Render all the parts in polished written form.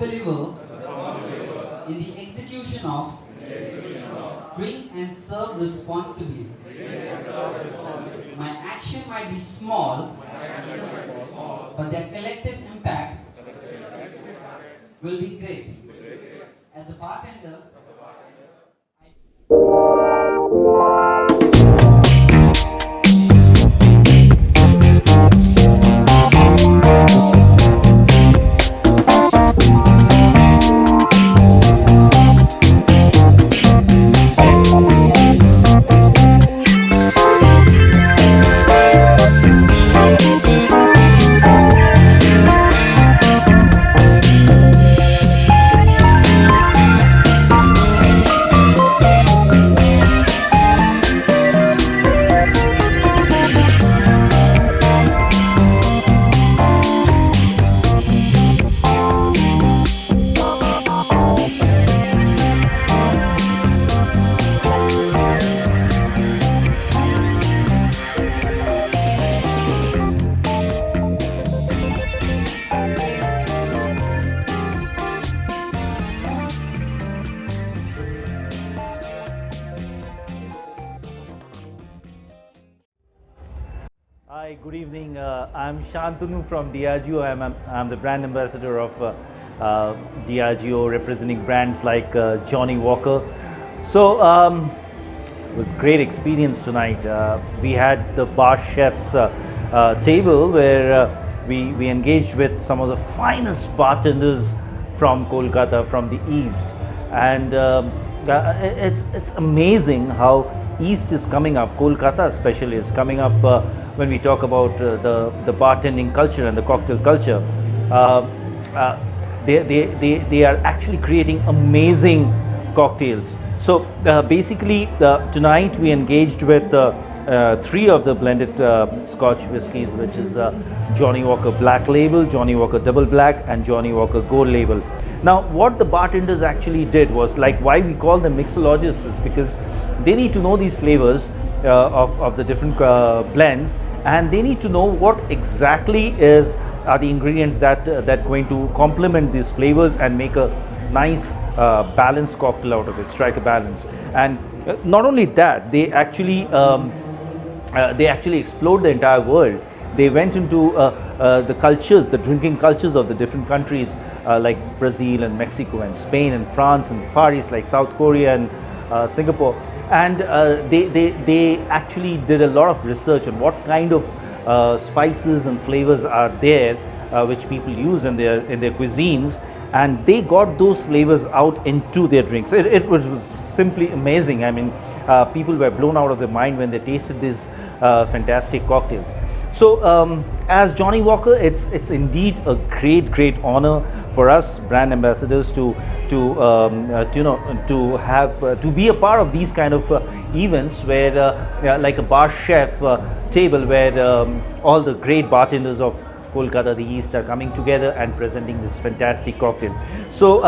believer in the execution of drink and serve responsibly. My action might be small, but their collective impact will be great. As a bartender, Hi, good evening. I'm Shantanu from Diageo. I'm the brand ambassador of Diageo, representing brands like Johnnie Walker. So it was great experience tonight. We had the bar chefs table where we engaged with some of the finest bartenders from Kolkata, from the East, and it's amazing how East is coming up. Kolkata especially is coming up when we talk about the bartending culture and the cocktail culture. They are actually creating amazing cocktails. So basically tonight we engaged with three of the blended Scotch whiskies, which is Johnnie Walker Black Label, Johnnie Walker Double Black, and Johnnie Walker Gold Label. Now, what the bartenders actually did was, like, why we call them mixologists is because they need to know these flavors of the different blends, and they need to know what exactly are the ingredients that going to complement these flavors and make a nice balanced cocktail out of it, strike a balance. And not only that, they actually explored the entire world. They went into the cultures, the drinking cultures of the different countries like Brazil and Mexico and Spain and France and Far East like South Korea and Singapore. And they actually did a lot of research on what kind of spices and flavors are there which people use in their cuisines, and they got those flavors out into their drinks. It was simply amazing. I mean, people were blown out of their mind when they tasted these fantastic cocktails. So as Johnnie Walker, it's indeed a great honor for us brand ambassadors to be a part of these kind of events where like a bar chef table where all the great bartenders of Kolkata, the East, are coming together and presenting these fantastic cocktails. So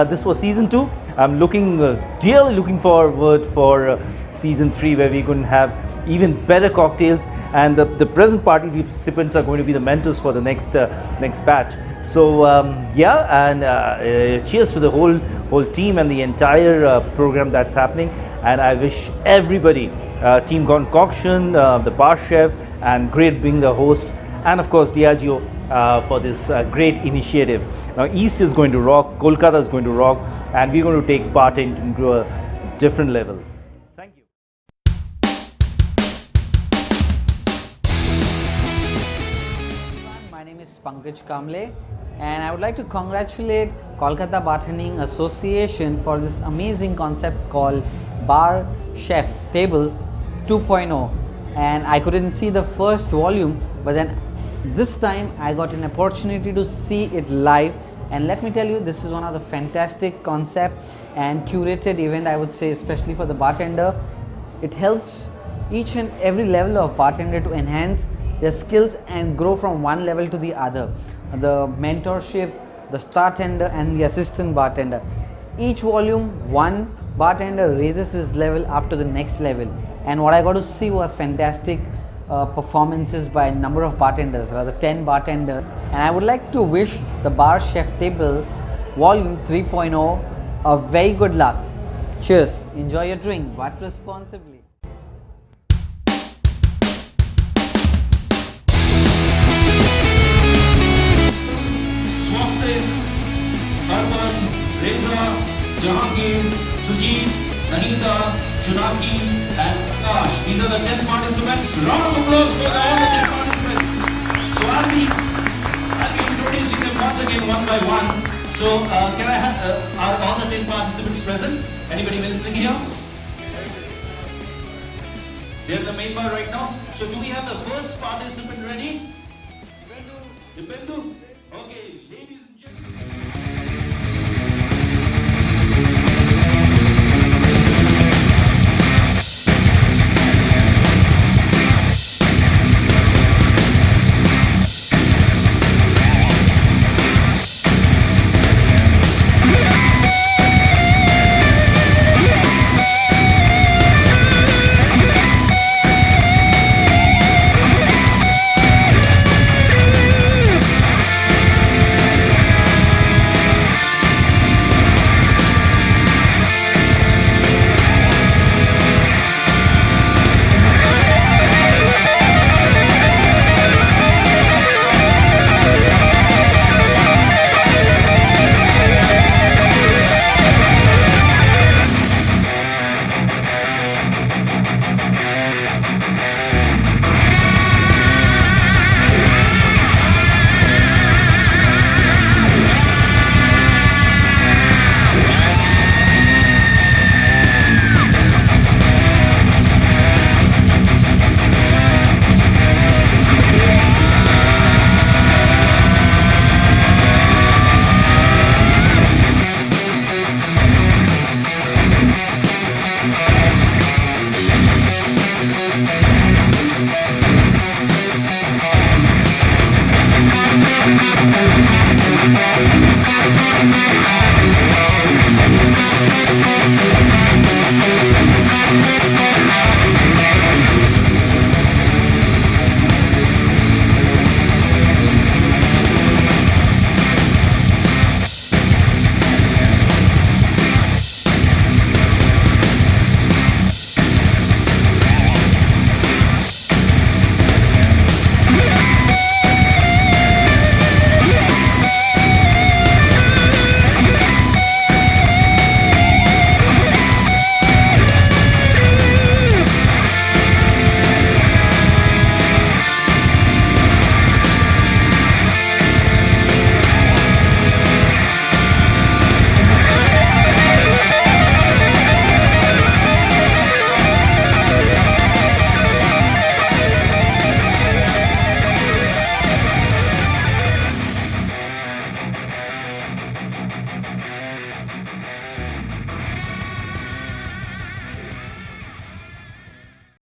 this was season 2. I'm dearly looking forward for season 3, where we're going to have even better cocktails, and the present party participants are going to be the mentors for the next batch. So yeah, and cheers to the whole team and the entire program that's happening. And I wish everybody, Team Concoction, the bar chef, and Great being the host, and of course Diageo for this great initiative. Now East is going to rock, Kolkata is going to rock, and we're going to take bartending to a different level. Thank you. my name is Pankaj Kamble, and I would like to congratulate Kolkata Bartending Association for this amazing concept called Bar Chef Table 2.0. And I couldn't see the first volume, but then this time I got an opportunity to see it live, and let me tell you, this is one of the fantastic concept and curated event, I would say, especially for the bartender. It helps each and every level of bartender to enhance their skills and grow from one level to the other. The mentorship, the startender, and the assistant bartender. Each volume, one bartender raises his level up to the next level, and what I got to see was fantastic performances by a number of bartenders, rather 10 bartenders. And I would like to wish the Bar Chef Table Volume 3.0. A very good luck. Cheers. Enjoy your drink, but responsibly. Swastik, Arpan, Reza, Jahangir, Sujit, Anita, Chunaki, and Akash. These are the 10 participants. Round of applause for all the 10 participants. So I'll be introducing them once again one by one. So can I have, are all the 10 participants present? Anybody listening here? They're in the main bar right now. So do we have the first participant ready? Dipendu? Okay.